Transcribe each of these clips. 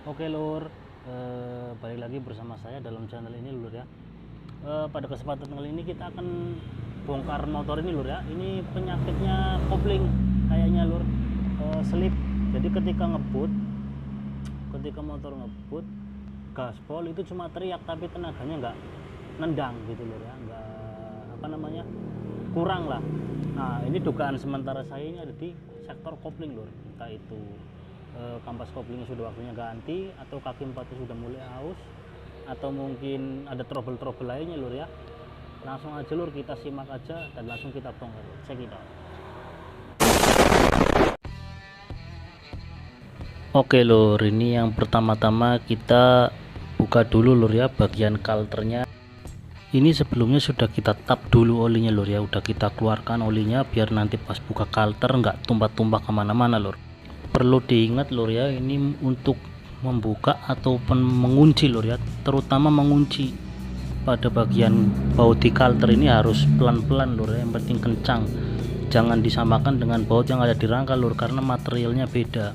Oke lur, balik lagi bersama saya dalam channel ini lur ya. Pada kesempatan kali ini kita akan bongkar motor ini lur ya. Ini penyakitnya kopling kayaknya lur, selip. Jadi ketika motor ngebut, gaspol itu cuma teriak tapi tenaganya nggak nendang gitu lur ya, nggak apa namanya, kurang lah. Nah ini dugaan sementara saya ini ada di sektor kopling lur, entah itu kampas koplingnya sudah waktunya ganti, atau kaki empatnya sudah mulai aus, atau mungkin ada trouble-trouble lainnya lur ya. Langsung aja lur, kita simak aja dan langsung kita bongkar. Check it out. Oke lur, ini yang pertama-tama kita buka dulu lur ya bagian kalternya. Ini sebelumnya sudah kita tap dulu olinya lur ya, udah kita keluarkan olinya biar nanti pas buka kalter nggak tumpah-tumpah kemana-mana lur. Perlu diingat lur ya, ini untuk membuka ataupun mengunci lur ya, terutama mengunci pada bagian baut di kalter ini harus pelan-pelan lur ya, yang penting kencang, jangan disamakan dengan baut yang ada di rangka lur, karena materialnya beda,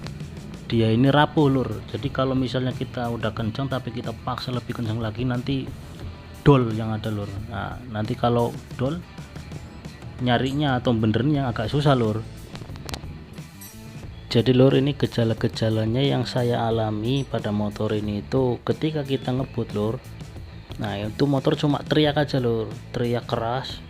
dia ini rapuh lur. Jadi kalau misalnya kita udah kencang tapi kita paksa lebih kencang lagi, nanti dol yang ada lur. Nah nanti kalau dol nyarinya atau benernya agak susah lur. Jadi lur, ini gejala-gejalanya yang saya alami pada motor ini itu ketika kita ngebut lur. Nah itu motor cuma teriak aja lur, teriak keras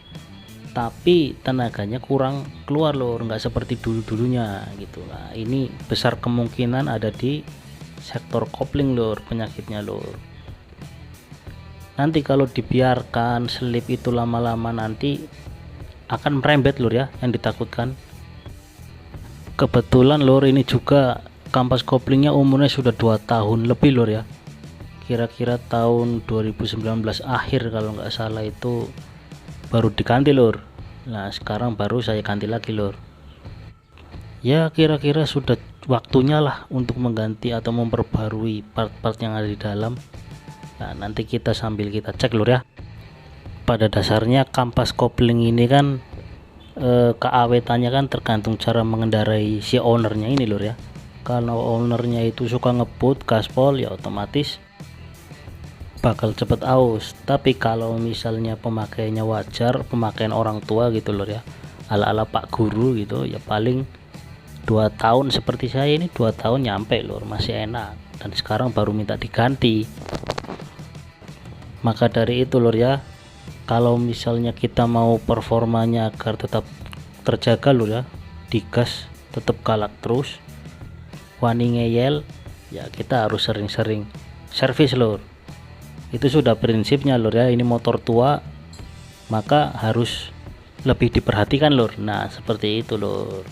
tapi tenaganya kurang keluar lur, nggak seperti dulu-dulunya gitu. Nah ini besar kemungkinan ada di sektor kopling lur penyakitnya lur. Nanti kalau dibiarkan selip itu lama-lama nanti akan merembet lur ya, yang ditakutkan. Kebetulan lur, ini juga kampas koplingnya umurnya sudah 2 tahun lebih lur ya, kira-kira tahun 2019 akhir kalau nggak salah itu baru diganti lur. Nah sekarang baru saya ganti lagi lur. Ya kira-kira sudah waktunya lah untuk mengganti atau memperbarui part-part yang ada di dalam. Nah nanti kita sambil kita cek lur ya. Pada dasarnya kampas kopling ini kan keawetannya kan tergantung cara mengendarai si ownernya ini lur ya. Kalau ownernya itu suka ngebut gaspol ya otomatis bakal cepet aus. Tapi kalau misalnya pemakaiannya wajar, pemakaian orang tua gitu lur ya, ala-ala pak guru gitu ya, paling 2 tahun seperti saya ini, 2 tahun nyampe lur, masih enak. Dan sekarang baru minta diganti. Maka dari itu lur ya, kalau misalnya kita mau performanya agar tetap terjaga lur ya, digas tetap galak terus, wani ngeyel ya, kita harus sering-sering servis lur. Itu sudah prinsipnya lur ya, ini motor tua maka harus lebih diperhatikan lur. Nah seperti itu lur.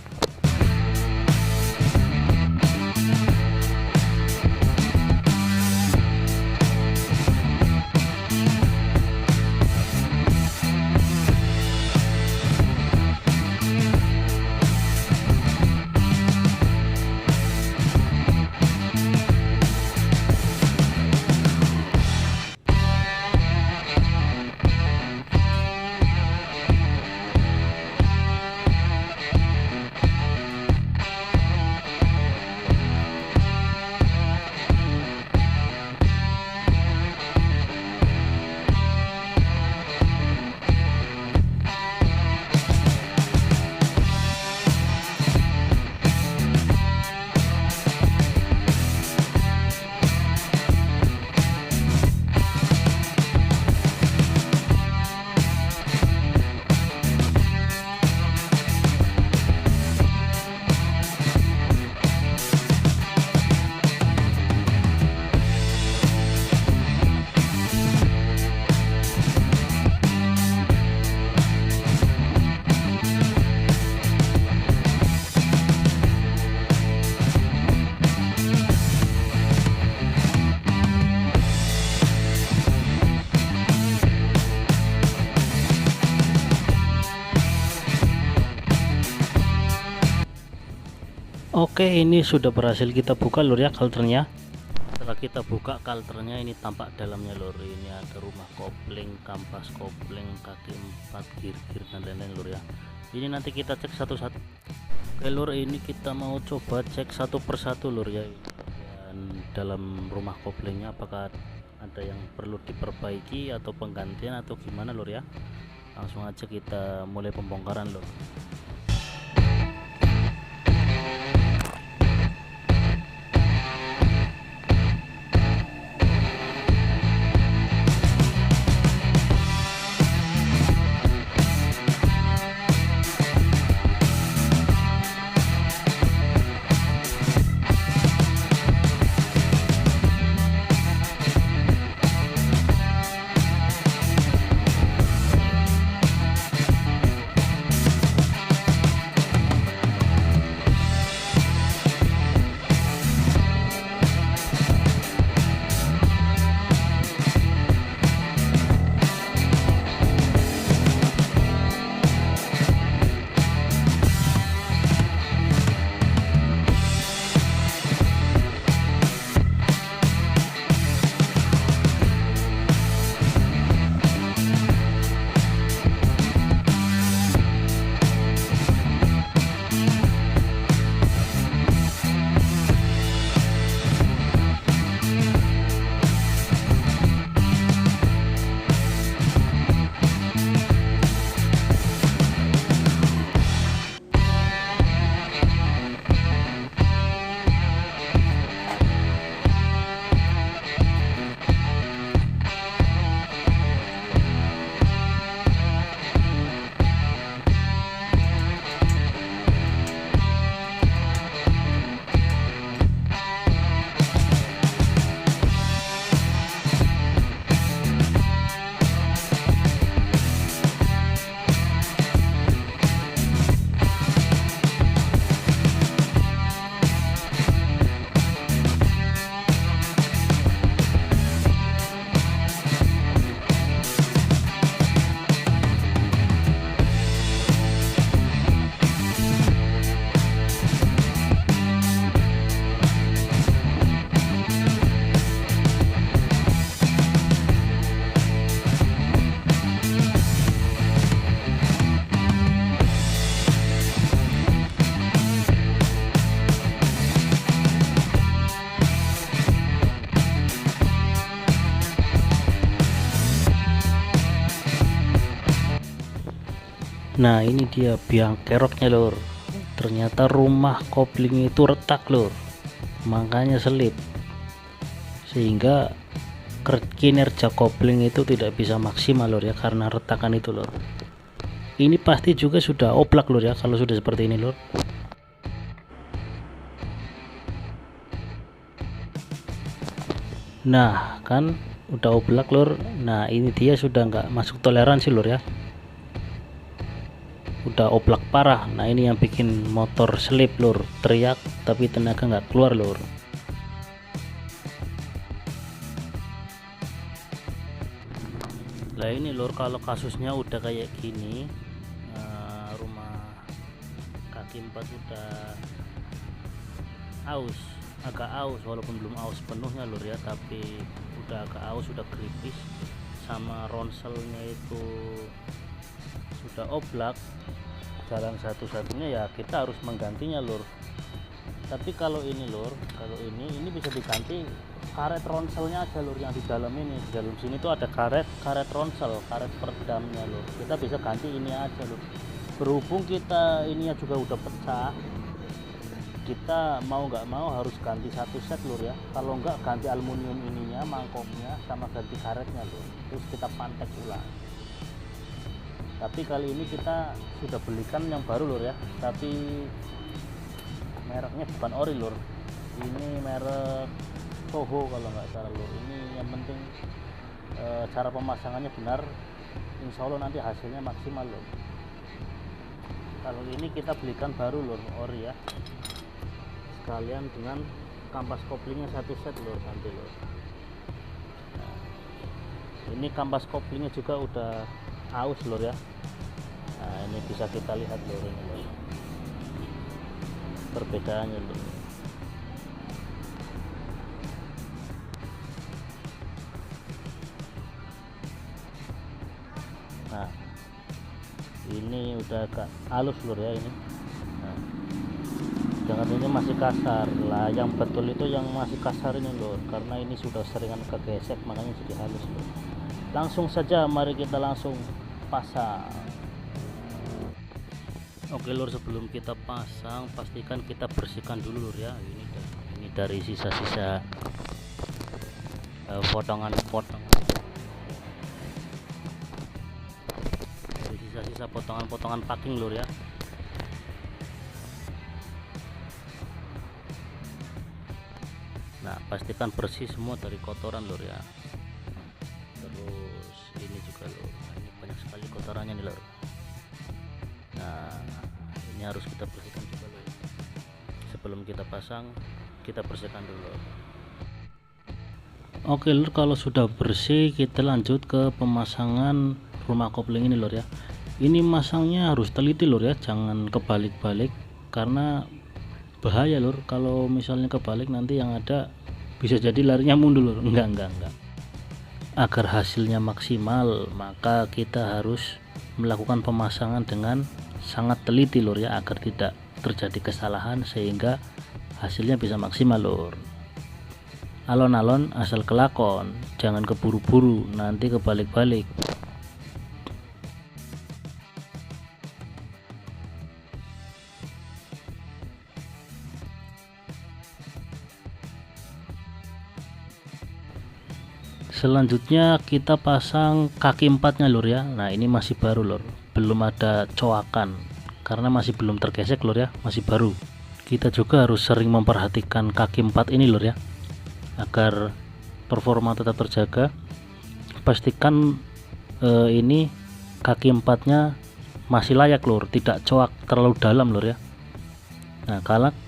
Oke, ini sudah berhasil kita buka lur ya kalternya. Setelah kita buka kalternya, ini tampak dalamnya lur. Ini ada rumah kopling, kampas kopling, kaki 4, gir-gir dan lain-lain lur ya. Ini nanti kita cek satu-satu. Oke lur, ini kita mau coba cek satu persatu lur ya. Dan dalam rumah koplingnya, apakah ada yang perlu diperbaiki atau penggantian atau gimana lur ya. Langsung aja kita mulai pembongkaran lur. Nah ini dia biang keroknya lur, ternyata rumah kopling itu retak lur, makanya selip, sehingga kinerja kopling itu tidak bisa maksimal lur ya, karena retakan itu lur. Ini pasti juga sudah oblak lur ya kalau sudah seperti ini lur. Nah kan udah oblak lur. Nah ini dia sudah nggak masuk toleransi lur ya, udah oblak parah. Nah ini yang bikin motor selip lur, teriak tapi tenaga nggak keluar lur. Nah ini lur, kalau kasusnya udah kayak gini, rumah kaki 4 udah aus, agak aus walaupun belum aus penuhnya lur ya, tapi udah agak aus, udah keripis, sama ronselnya itu sudah oblak. Jalan satu-satunya ya kita harus menggantinya lur. Tapi kalau ini lur, kalau ini bisa diganti karet ronselnya aja lur, yang di dalam ini, di dalam sini tuh ada karet ronsel, karet peredamnya lur. Kita bisa ganti ini aja lur. Berhubung kita ininya juga udah pecah, kita mau nggak mau harus ganti satu set lur ya. Kalau nggak ganti aluminium ininya, mangkoknya, sama ganti karetnya lur, terus kita pantek ulang. Tapi kali ini kita sudah belikan yang baru lur ya, tapi mereknya bukan ori lur, ini merek Toho kalau nggak salah lur. Ini yang penting cara pemasangannya benar, insya Allah nanti hasilnya maksimal lur. Kalau ini kita belikan baru lur, ori ya, sekalian dengan kampas koplingnya satu set lur nanti lur. Nah, ini kampas koplingnya juga udah aus lur ya. Nah ini bisa kita lihat lur, ini lur perbedaannya lur. Nah ini udah agak halus lur ya ini. Nah, sedangkan ini masih kasar lah. Yang betul itu yang masih kasar ini lor, karena ini sudah seringan kegesek makanya jadi halus lor. Langsung saja mari kita langsung pasang. Oke lor, sebelum kita pasang pastikan kita bersihkan dulu lor ya. Ini dari sisa-sisa potongan-potongan, dari sisa-sisa potongan-potongan packing lor ya. Nah pastikan bersih semua dari kotoran lor ya. Terus ini juga lor, ini banyak sekali kotorannya nih lor. Nah ini harus kita bersihkan juga lor. Sebelum kita pasang kita bersihkan dulu lor. Oke lor, kalau sudah bersih kita lanjut ke pemasangan rumah kopling ini lor ya. Ini masangnya harus teliti lor ya, jangan kebalik-balik karena bahaya lor. Kalau misalnya kebalik nanti yang ada bisa jadi larinya mundur lor. Enggak. Agar hasilnya maksimal maka kita harus melakukan pemasangan dengan sangat teliti lor ya, agar tidak terjadi kesalahan sehingga hasilnya bisa maksimal lor. Alon-alon asal kelakon, jangan keburu-buru nanti kebalik-balik. Selanjutnya kita pasang kaki empatnya lur ya. Nah ini masih baru lur, belum ada coakan karena masih belum tergesek lur ya, masih baru. Kita juga harus sering memperhatikan kaki empat ini lur ya, agar performa tetap terjaga. Pastikan ini kaki empatnya masih layak lur, tidak coak terlalu dalam lur ya. Nah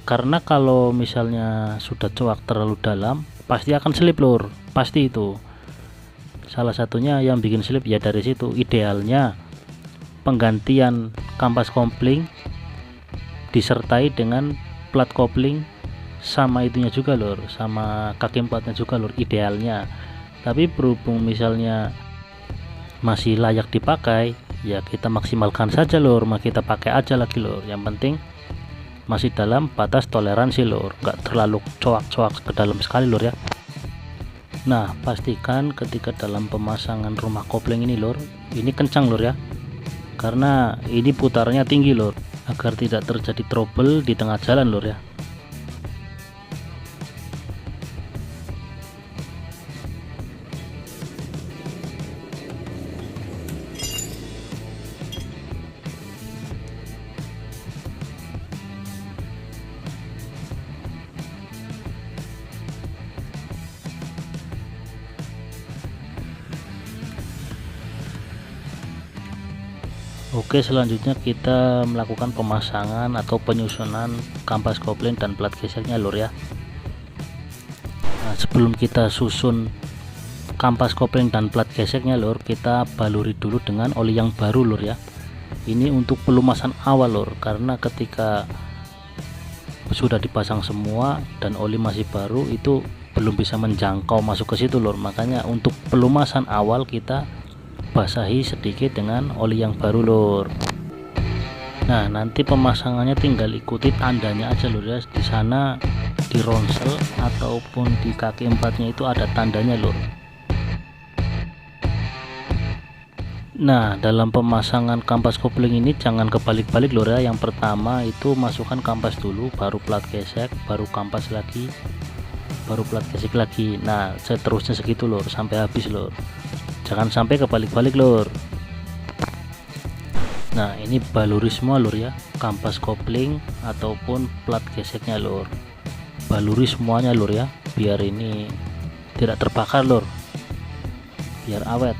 karena kalau misalnya sudah coak terlalu dalam pasti akan selip lur, pasti itu. Salah satunya yang bikin slip ya dari situ. Idealnya penggantian kampas kopling disertai dengan plat kopling sama itunya juga lur, sama kaki empatnya juga lur idealnya. Tapi berhubung misalnya masih layak dipakai ya kita maksimalkan saja lur, kita pakai aja lagi lur. Yang penting masih dalam batas toleransi lur, nggak terlalu coak-coak ke dalam sekali lur ya. Nah pastikan ketika dalam pemasangan rumah kopling ini lur, ini kencang lur ya, karena ini putarannya tinggi lur, agar tidak terjadi trouble di tengah jalan lur ya. Oke, selanjutnya kita melakukan pemasangan atau penyusunan kampas kopling dan plat geseknya lur ya. Nah, sebelum kita susun kampas kopling dan plat geseknya lur, kita baluri dulu dengan oli yang baru lur ya. Ini untuk pelumasan awal lur, karena ketika sudah dipasang semua dan oli masih baru itu belum bisa menjangkau masuk ke situ lur. Makanya untuk pelumasan awal kita basahi sedikit dengan oli yang baru lur. Nah nanti pemasangannya tinggal ikuti tandanya aja lur ya. Di sana di ronsel ataupun di kaki empatnya itu ada tandanya lur. Nah dalam pemasangan kampas kopling ini jangan kebalik-balik lur ya. Yang pertama itu masukkan kampas dulu, baru plat gesek, baru kampas lagi, baru plat gesek lagi. Nah seterusnya segitu lur sampai habis lur, jangan sampai kebalik-balik lur. Nah ini baluri semua lur ya, kampas kopling ataupun plat geseknya lur, baluri semuanya lur ya, biar ini tidak terbakar lur, biar awet.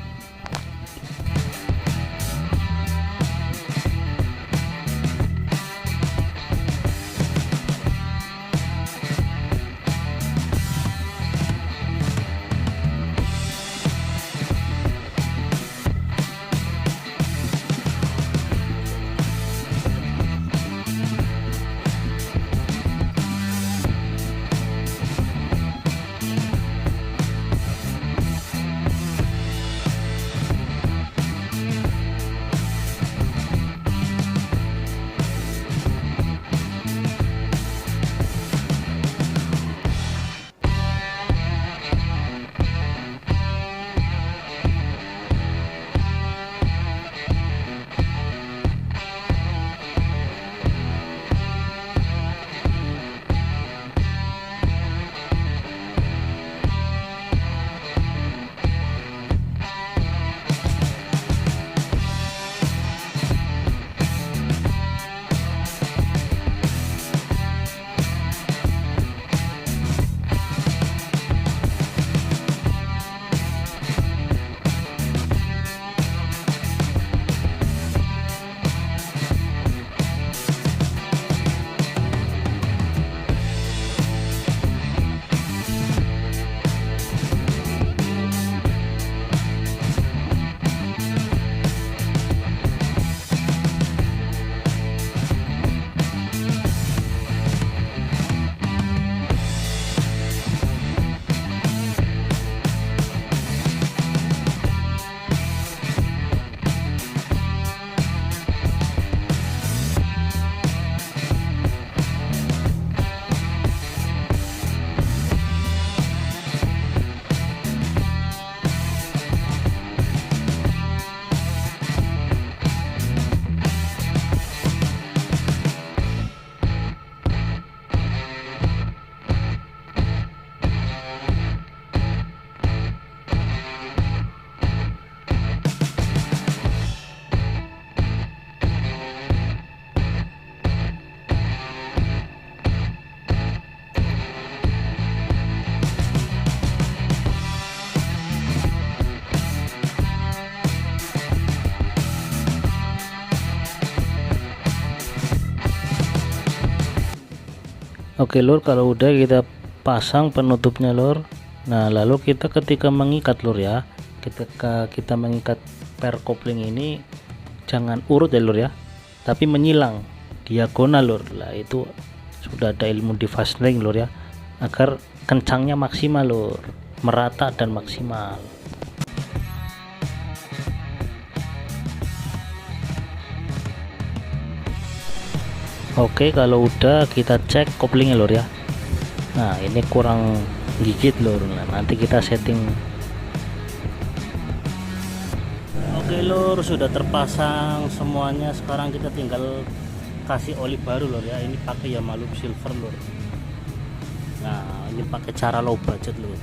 Oke lur, kalau udah kita pasang penutupnya lur. Nah lalu kita ketika mengikat lur ya, ketika kita mengikat per kopling ini jangan urut ya lur ya, tapi menyilang diagonal lur. Lah itu sudah ada ilmu di fastening lur ya, agar kencangnya maksimal lur, merata dan maksimal. Oke, kalau udah kita cek koplingnya lur ya. Nah ini kurang gigit lur. Nah, nanti kita setting. Oke lur, sudah terpasang semuanya. Sekarang kita tinggal kasih oli baru lur ya. Ini pakai Yamaha Silver lur. Nah ini pakai cara low budget lur.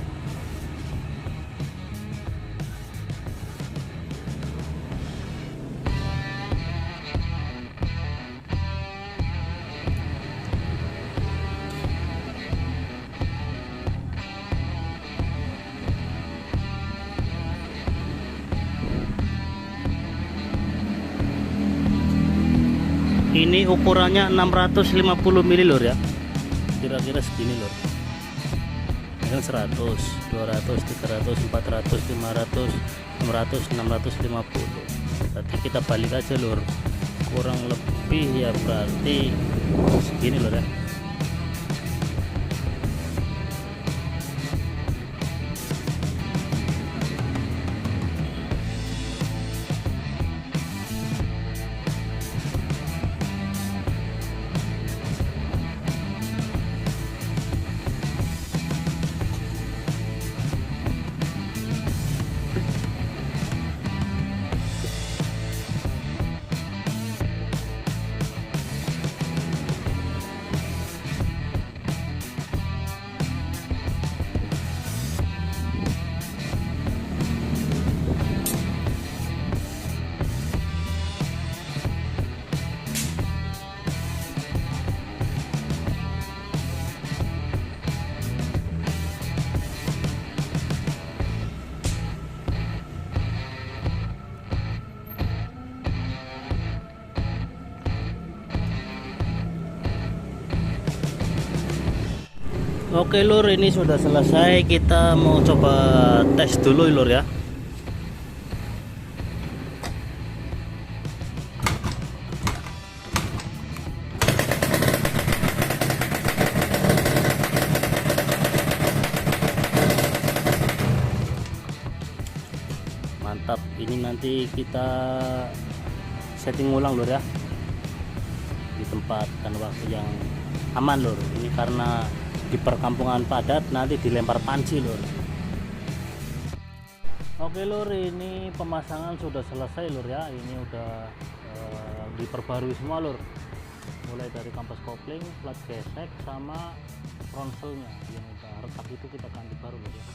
Ini ukurannya 650 mili lur ya, kira-kira segini lur. Ini 100, 200, 300, 400, 500, 600, 650. Berarti kita balik aja lur, kurang lebih ya berarti segini lur ya. Oke lur, ini sudah selesai. Kita mau coba tes dulu lur ya. Mantap, ini nanti kita setting ulang lur ya, di tempat dan waktu yang aman lur. Ini karena di perkampungan padat, nanti dilempar panci lur. Oke lur, ini pemasangan sudah selesai lur ya. Ini udah diperbarui semua lur, mulai dari kampas kopling, plat gesek, sama ronselnya yang udah retak itu kita ganti baru lur ya.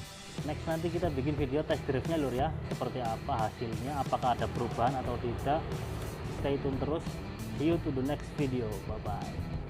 Next nanti kita bikin video test drive-nya lur ya, seperti apa hasilnya, apakah ada perubahan atau tidak. Stay tune terus. See you to the next video. Bye bye.